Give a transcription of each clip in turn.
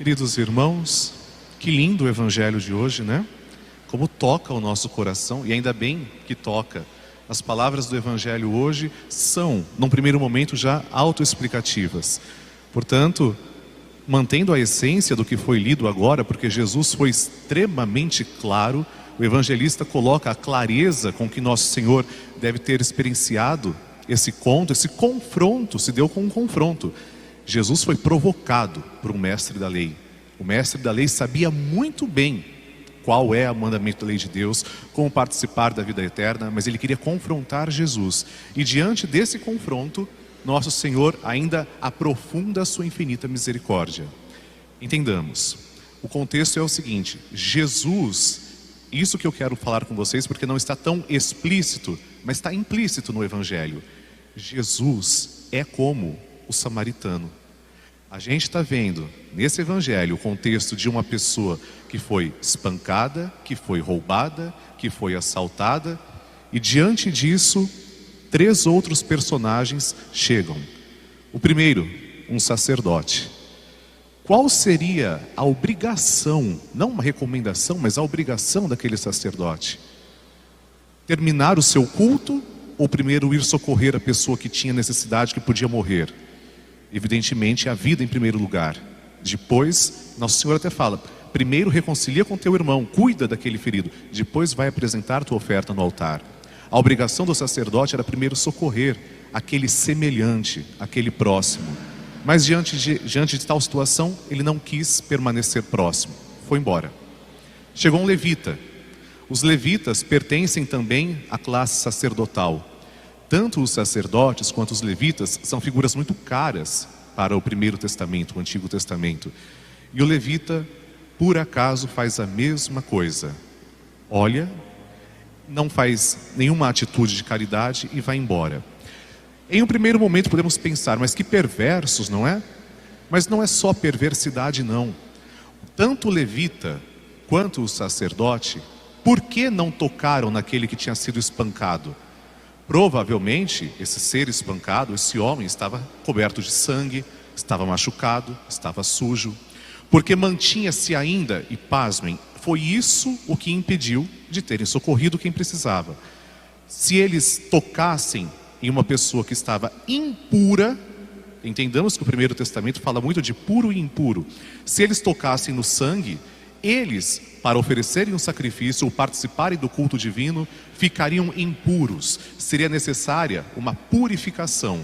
Queridos irmãos, que lindo o evangelho de hoje, né? Como toca o nosso coração, e ainda bem que toca. As palavras do evangelho hoje são, num primeiro momento, já autoexplicativas. Portanto, mantendo a essência do que foi lido agora, porque Jesus foi extremamente claro, o evangelista coloca a clareza com que nosso Senhor deve ter experienciado esse conto, esse confronto, se deu com um confronto. Jesus foi provocado por um mestre da lei. O mestre da lei sabia muito bem qual é o mandamento da lei de Deus, como participar da vida eterna, mas ele queria confrontar Jesus. E diante desse confronto, nosso Senhor ainda aprofunda a sua infinita misericórdia. Entendamos, o contexto é o seguinte: Jesus, isso que eu quero falar com vocês, porque não está tão explícito, mas está implícito no Evangelho. Jesus é como o samaritano. A gente está vendo nesse evangelho o contexto de uma pessoa que foi espancada, que foi roubada, que foi assaltada, e diante disso, 3 outros personagens chegam. O primeiro, um sacerdote. Qual seria a obrigação, não uma recomendação, mas a obrigação daquele sacerdote? Terminar o seu culto ou primeiro ir socorrer a pessoa que tinha necessidade, que podia morrer? Evidentemente, a vida em primeiro lugar. Depois, Nosso Senhor até fala: primeiro reconcilia com teu irmão, cuida daquele ferido, depois vai apresentar tua oferta no altar. A obrigação do sacerdote era primeiro socorrer aquele semelhante, aquele próximo. Mas diante de tal situação, ele não quis permanecer próximo, foi embora. Chegou um levita. Os levitas pertencem também à classe sacerdotal. Tanto os sacerdotes quanto os levitas são figuras muito caras para o Primeiro Testamento, o Antigo Testamento. E o levita, por acaso, faz a mesma coisa. Olha, não faz nenhuma atitude de caridade e vai embora. Em um primeiro momento podemos pensar, mas que perversos, não é? Mas não é só perversidade, não. Tanto o levita quanto o sacerdote, por que não tocaram naquele que tinha sido espancado? Provavelmente, esse ser espancado, esse homem, estava coberto de sangue, estava machucado, estava sujo, porque mantinha-se ainda, e pasmem, foi isso o que impediu de terem socorrido quem precisava. Se eles tocassem em uma pessoa que estava impura, entendamos que o Primeiro Testamento fala muito de puro e impuro, se eles tocassem no sangue, eles, para oferecerem um sacrifício ou participarem do culto divino, ficariam impuros. Seria necessária uma purificação.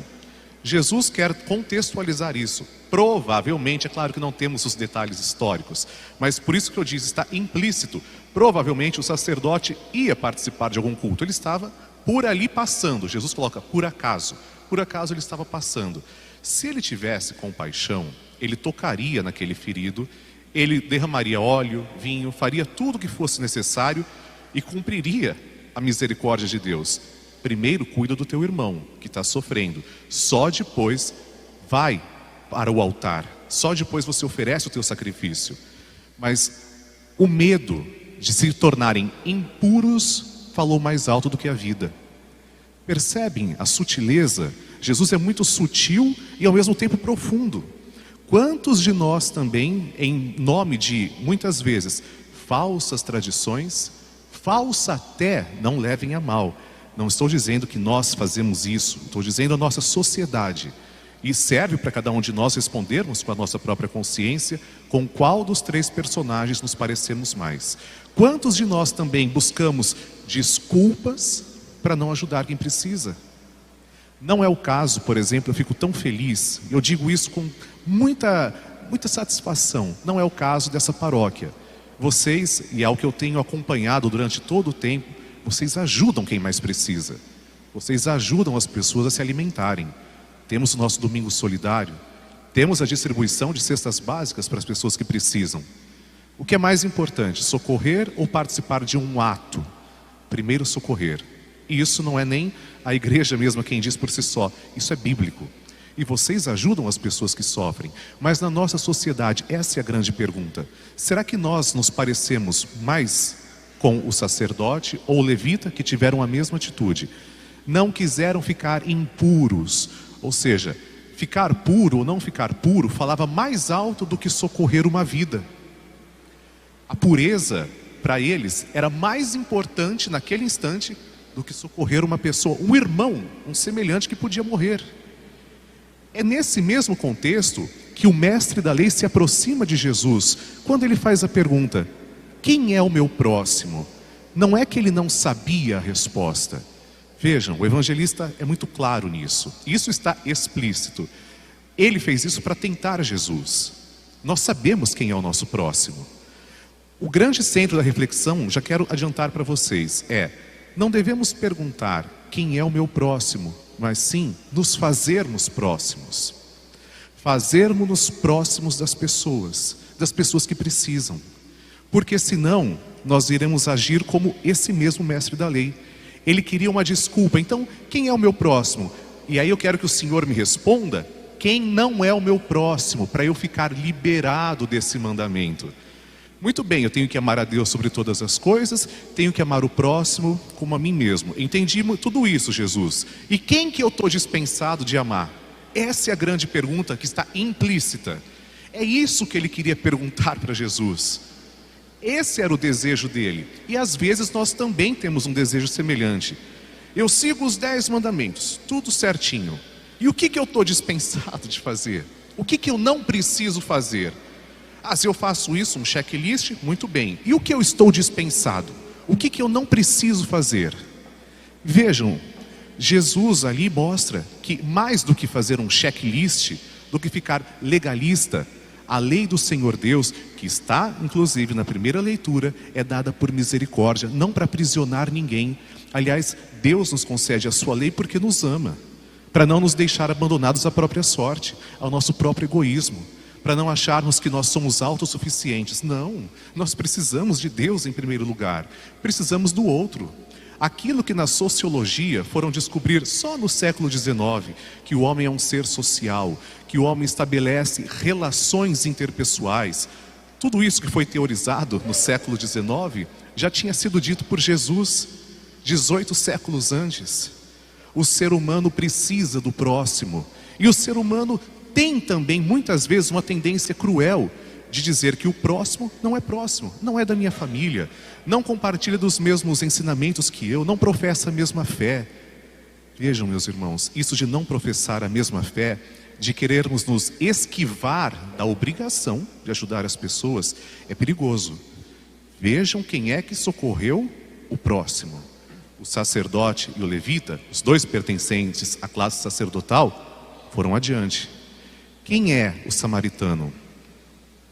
Jesus quer contextualizar isso. Provavelmente, é claro que não temos os detalhes históricos, mas por isso que eu disse, está implícito. Provavelmente o sacerdote ia participar de algum culto. Ele estava por ali passando. Jesus coloca por acaso. Por acaso ele estava passando. Se ele tivesse compaixão, ele tocaria naquele ferido, ele derramaria óleo, vinho, faria tudo o que fosse necessário e cumpriria a misericórdia de Deus. Primeiro cuida do teu irmão que está sofrendo, só depois vai para o altar, só depois você oferece o teu sacrifício. Mas o medo de se tornarem impuros falou mais alto do que a vida. Percebem a sutileza? Jesus é muito sutil e ao mesmo tempo profundo. Quantos de nós também, em nome de, muitas vezes, falsas tradições, falsa até, não levem a mal. Não estou dizendo que nós fazemos isso, estou dizendo a nossa sociedade. E serve para cada um de nós respondermos com a nossa própria consciência com qual dos 3 personagens nos parecemos mais. Quantos de nós também buscamos desculpas para não ajudar quem precisa? Não é o caso, por exemplo, eu fico tão feliz, eu digo isso com muita satisfação, não é o caso dessa paróquia. Vocês, e é o que eu tenho acompanhado durante todo o tempo, vocês ajudam quem mais precisa. Vocês ajudam as pessoas a se alimentarem. Temos o nosso domingo solidário, temos a distribuição de cestas básicas para as pessoas que precisam. O que é mais importante, socorrer ou participar de um ato? Primeiro socorrer. E isso não é nem a igreja mesma quem diz por si só, isso é bíblico. E vocês ajudam as pessoas que sofrem. Mas na nossa sociedade, essa é a grande pergunta. Será que nós nos parecemos mais com o sacerdote ou o levita que tiveram a mesma atitude? Não quiseram ficar impuros, ou seja, ficar puro ou não ficar puro falava mais alto do que socorrer uma vida. A pureza, para eles, era mais importante naquele instante do que socorrer uma pessoa, um irmão, um semelhante que podia morrer. É nesse mesmo contexto que o mestre da lei se aproxima de Jesus, quando ele faz a pergunta: quem é o meu próximo? Não é que ele não sabia a resposta. Vejam, o evangelista é muito claro nisso. Isso está explícito. Ele fez isso para tentar Jesus. Nós sabemos quem é o nosso próximo. O grande centro da reflexão, já quero adiantar para vocês, não devemos perguntar quem é o meu próximo, mas sim nos fazermos próximos. Fazermos-nos próximos das pessoas que precisam. Porque senão nós iremos agir como esse mesmo mestre da lei. Ele queria uma desculpa. Então, quem é o meu próximo? E aí eu quero que o Senhor me responda quem não é o meu próximo, para eu ficar liberado desse mandamento. Muito bem, eu tenho que amar a Deus sobre todas as coisas, tenho que amar o próximo como a mim mesmo. Entendi tudo isso, Jesus. E quem que eu estou dispensado de amar? Essa é a grande pergunta que está implícita. É isso que ele queria perguntar para Jesus. Esse era o desejo dele. E às vezes nós também temos um desejo semelhante. Eu sigo os 10 mandamentos, tudo certinho. E o que eu estou dispensado de fazer? O que eu não preciso fazer? Se eu faço isso, um checklist, muito bem. E o que eu estou dispensado? O que eu não preciso fazer? Vejam, Jesus ali mostra que mais do que fazer um checklist, do que ficar legalista, a lei do Senhor Deus, que está inclusive na primeira leitura, é dada por misericórdia, não para aprisionar ninguém. Aliás, Deus nos concede a sua lei porque nos ama, para não nos deixar abandonados à própria sorte, ao nosso próprio egoísmo, para não acharmos que nós somos autossuficientes. Não, nós precisamos de Deus em primeiro lugar, precisamos do outro. Aquilo que na sociologia foram descobrir só no século XIX, que o homem é um ser social, que o homem estabelece relações interpessoais, tudo isso que foi teorizado no século XIX, já tinha sido dito por Jesus, 18 séculos antes. O ser humano precisa do próximo, e o ser humano tem também muitas vezes uma tendência cruel de dizer que o próximo, não é da minha família, não compartilha dos mesmos ensinamentos que eu, não professa a mesma fé. Vejam, meus irmãos, isso de não professar a mesma fé, de querermos nos esquivar da obrigação de ajudar as pessoas, é perigoso. Vejam quem é que socorreu o próximo. O sacerdote e o levita, os dois pertencentes à classe sacerdotal, foram adiante. Quem é o samaritano?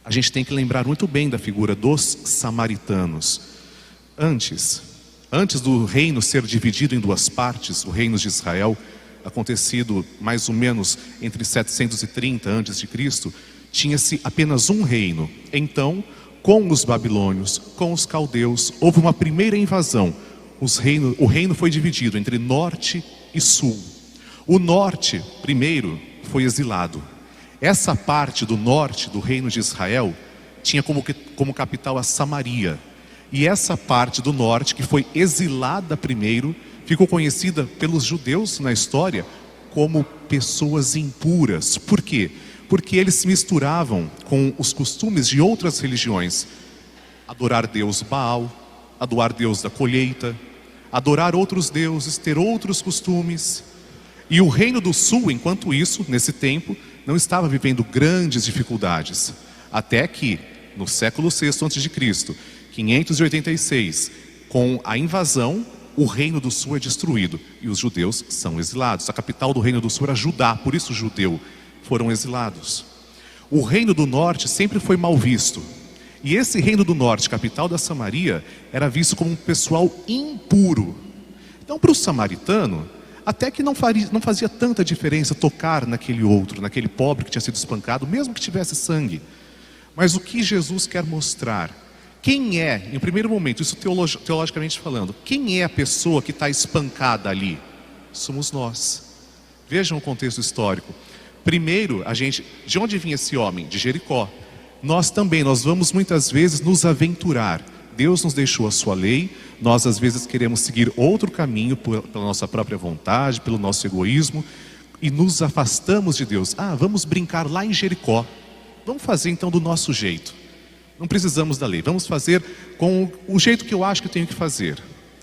A gente tem que lembrar muito bem da figura dos samaritanos. Antes do reino ser dividido em duas partes, o reino de Israel, acontecido mais ou menos entre 730 a.C., tinha-se apenas um reino. Então, com os babilônios, com os caldeus, houve uma primeira invasão. O reino foi dividido entre norte e sul. O norte, primeiro, foi exilado. Essa parte do norte do reino de Israel tinha como capital a Samaria. E essa parte do norte, que foi exilada primeiro, ficou conhecida pelos judeus na história como pessoas impuras. Por quê? Porque eles se misturavam com os costumes de outras religiões. Adorar Deus Baal, adorar Deus da colheita, adorar outros deuses, ter outros costumes. E o reino do sul, enquanto isso, nesse tempo, não estava vivendo grandes dificuldades. Até que, no século VI a.C., 586, com a invasão, o reino do sul é destruído e os judeus são exilados. A capital do reino do sul era Judá, por isso judeu, foram exilados. O reino do norte sempre foi mal visto. E esse reino do norte, capital da Samaria, era visto como um pessoal impuro. Então, para o samaritano, até que não fazia tanta diferença tocar naquele outro, naquele pobre que tinha sido espancado, mesmo que tivesse sangue. Mas o que Jesus quer mostrar? Quem é, em primeiro momento, isso teologicamente falando, quem é a pessoa que está espancada ali? Somos nós. Vejam o contexto histórico. Primeiro, de onde vinha esse homem? De Jericó. Nós vamos muitas vezes nos aventurar. Deus nos deixou a sua lei, nós às vezes queremos seguir outro caminho pela nossa própria vontade, pelo nosso egoísmo. e nos afastamos de Deus. Vamos brincar lá em Jericó. Vamos fazer então do nosso jeito. Não precisamos da lei. Vamos fazer com o jeito que eu acho que eu tenho que fazer.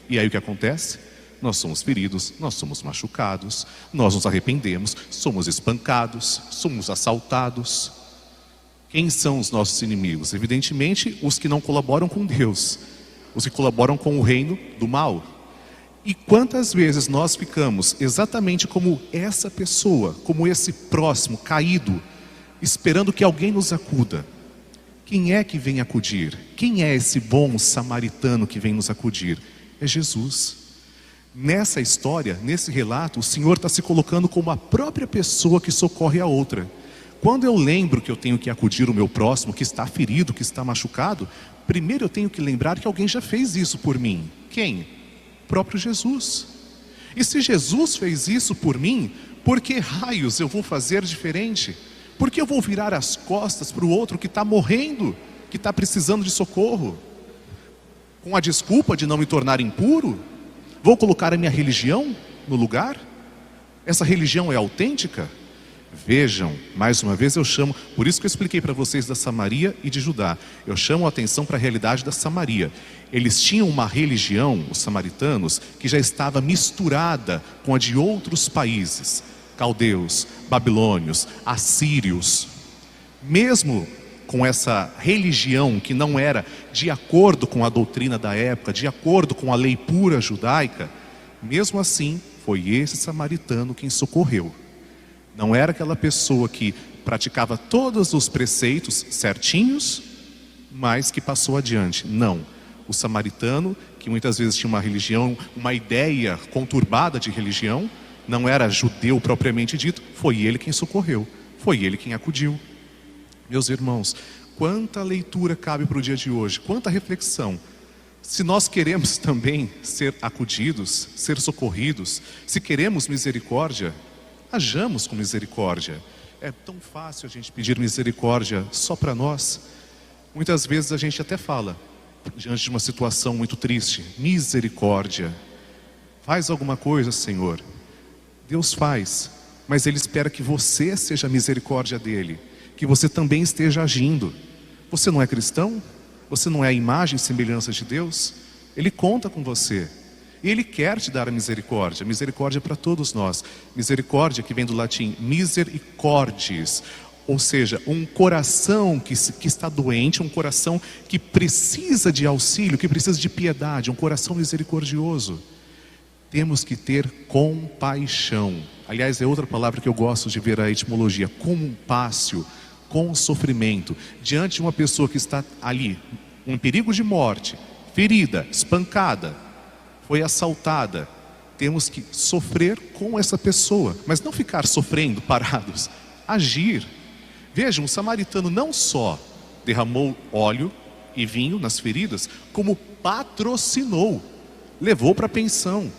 E aí o que acontece? Nós somos feridos, nós somos machucados, nós nos arrependemos, somos espancados, somos assaltados. Quem são os nossos inimigos? Evidentemente, os que não colaboram com Deus, os que colaboram com o reino do mal. E quantas vezes nós ficamos exatamente como essa pessoa, como esse próximo caído, esperando que alguém nos acuda? Quem é que vem acudir? Quem é esse bom samaritano que vem nos acudir? É Jesus. Nessa história, nesse relato, o Senhor está se colocando como a própria pessoa que socorre a outra. Quando eu lembro que eu tenho que acudir o meu próximo, que está ferido, que está machucado, primeiro eu tenho que lembrar que alguém já fez isso por mim. Quem? O próprio Jesus. E se Jesus fez isso por mim, por que raios eu vou fazer diferente? Por que eu vou virar as costas para o outro que está morrendo, que está precisando de socorro? Com a desculpa de não me tornar impuro? Vou colocar a minha religião no lugar? Essa religião é autêntica? Vejam, mais uma vez eu chamo, por isso que eu expliquei para vocês da Samaria e de Judá. Eu chamo a atenção para a realidade da Samaria. Eles tinham uma religião, os samaritanos, que já estava misturada com a de outros países. Caldeus, babilônios, assírios. Mesmo com essa religião que não era de acordo com a doutrina da época, de acordo com a lei pura judaica, mesmo assim, foi esse samaritano quem socorreu. Não era aquela pessoa que praticava todos os preceitos certinhos, mas que passou adiante. Não. O samaritano, que muitas vezes tinha uma religião, uma ideia conturbada de religião, não era judeu propriamente dito, foi ele quem socorreu, foi ele quem acudiu. Meus irmãos, quanta leitura cabe para o dia de hoje, quanta reflexão. Se nós queremos também ser acudidos, ser socorridos, se queremos misericórdia, hajamos com misericórdia. É tão fácil a gente pedir misericórdia só para nós. Muitas vezes a gente até fala, diante de uma situação muito triste, misericórdia. Faz alguma coisa, Senhor. Deus faz, mas Ele espera que você seja a misericórdia dEle, que você também esteja agindo. Você não é cristão? Você não é a imagem e semelhança de Deus? Ele conta com você. E Ele quer te dar a misericórdia. Misericórdia para todos nós. Misericórdia, que vem do latim misericordias, ou seja, um coração que está doente, um coração que precisa de auxílio, que precisa de piedade, um coração misericordioso. Temos que ter compaixão. Aliás, é outra palavra que eu gosto de ver a etimologia, compássio, com sofrimento. Diante de uma pessoa que está ali, em perigo de morte, ferida, espancada, foi assaltada, temos que sofrer com essa pessoa, mas não ficar sofrendo parados, agir. Vejam, o samaritano não só derramou óleo e vinho nas feridas, como patrocinou, levou para a pensão.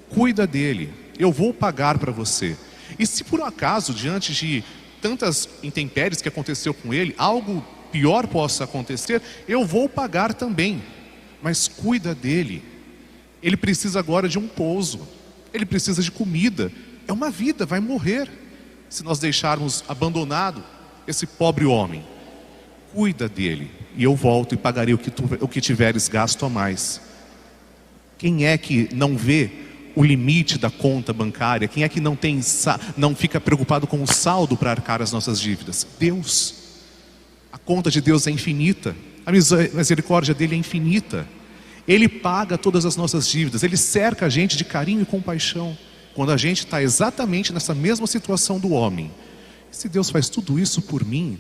Cuida dele, eu vou pagar para você. E se por um acaso, diante de tantas intempéries que aconteceu com ele, algo pior possa acontecer, eu vou pagar também. Mas cuida dele. Ele precisa agora de um pouso, ele precisa de comida. É uma vida, vai morrer se nós deixarmos abandonado esse pobre homem. Cuida dele, e eu volto e pagarei o que tiveres gasto a mais. Quem é que não vê o limite da conta bancária? Quem é que não fica preocupado com o saldo para arcar as nossas dívidas? Deus. A conta de Deus é infinita, a misericórdia dele é infinita. Ele paga todas as nossas dívidas, Ele cerca a gente de carinho e compaixão, quando a gente está exatamente nessa mesma situação do homem. Se Deus faz tudo isso por mim,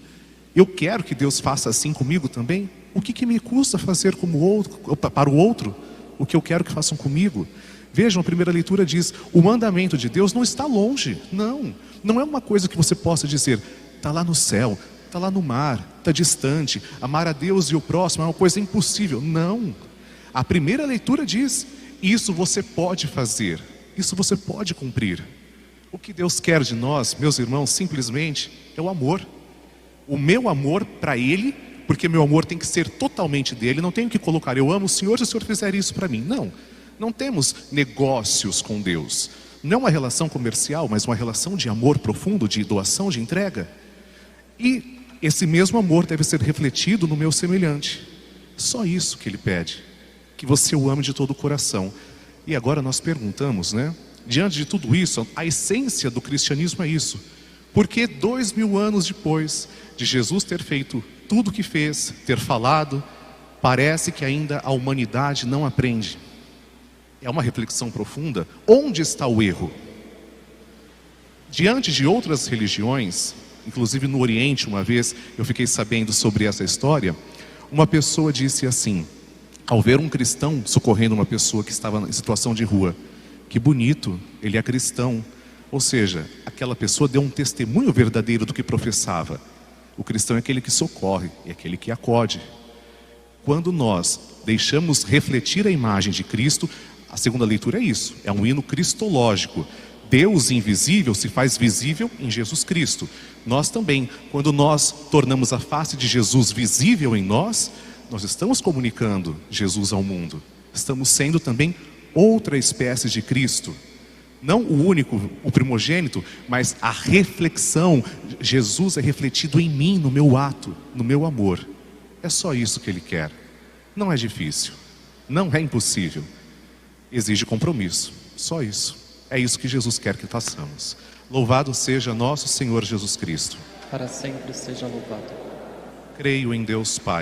eu quero que Deus faça assim comigo também. O que me custa fazer para o outro o que eu quero que façam comigo? Vejam, a primeira leitura diz, o mandamento de Deus não está longe. Não é uma coisa que você possa dizer, está lá no céu, está lá no mar, está distante. Amar a Deus e o próximo é uma coisa impossível. Não. A primeira leitura diz, isso você pode fazer, isso você pode cumprir. O que Deus quer de nós, meus irmãos, simplesmente é o amor. O meu amor para Ele, porque meu amor tem que ser totalmente dele, não tenho que colocar, eu amo o Senhor se o Senhor fizer isso para mim. Não temos negócios com Deus. Não uma relação comercial, mas uma relação de amor profundo, de doação, de entrega. E esse mesmo amor deve ser refletido no meu semelhante. Só isso que ele pede. Que você o ame de todo o coração. E agora nós perguntamos, né? Diante de tudo isso, a essência do cristianismo é isso. Porque 2000 anos depois de Jesus ter feito tudo o que fez, ter falado, parece que ainda a humanidade não aprende. É uma reflexão profunda. Onde está o erro? Diante de outras religiões, inclusive no Oriente, uma vez eu fiquei sabendo sobre essa história, uma pessoa disse assim, ao ver um cristão socorrendo uma pessoa que estava em situação de rua, que bonito, ele é cristão. Ou seja, aquela pessoa deu um testemunho verdadeiro do que professava. O cristão é aquele que socorre, é aquele que acode. Quando nós deixamos refletir a imagem de Cristo, a segunda leitura é isso, é um hino cristológico. Deus invisível se faz visível em Jesus Cristo. Nós também, quando nós tornamos a face de Jesus visível em nós, nós estamos comunicando Jesus ao mundo. Estamos sendo também outra espécie de Cristo. Não o único, o primogênito, mas a reflexão. Jesus é refletido em mim, no meu ato, no meu amor. É só isso que Ele quer. Não é difícil, não é impossível. Exige compromisso, só isso. É isso que Jesus quer que façamos. Louvado seja nosso Senhor Jesus Cristo. Para sempre seja louvado. Creio em Deus Pai.